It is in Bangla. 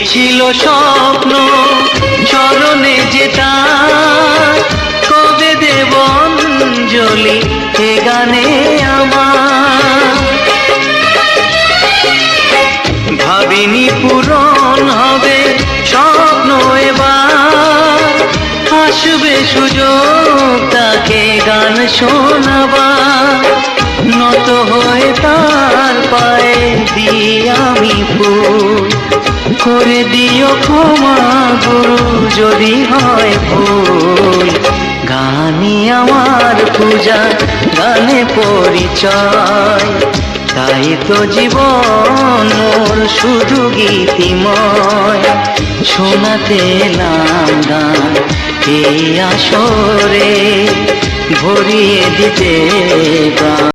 ছিল স্বপ্ন চরণে যেতার, কবে দেব অঞ্জলি এ গানে আমার। ভাবিনি পূরণ হবে স্বপ্ন এবার, আসবে সুযোগ তাকে গান শোনাবার। নত হয়ে তার পায়ে দিই আমি ফুল, করে দিও ক্ষমা গুরু যদি হয় ভুল। গানই আমার পূজা, গানে পরিচয়, তাই তো জীবন মোর শুধু গীতিময়। শোনাতে এলাম গান এই আসরে, ভরিয়ে দিতে প্রাণ।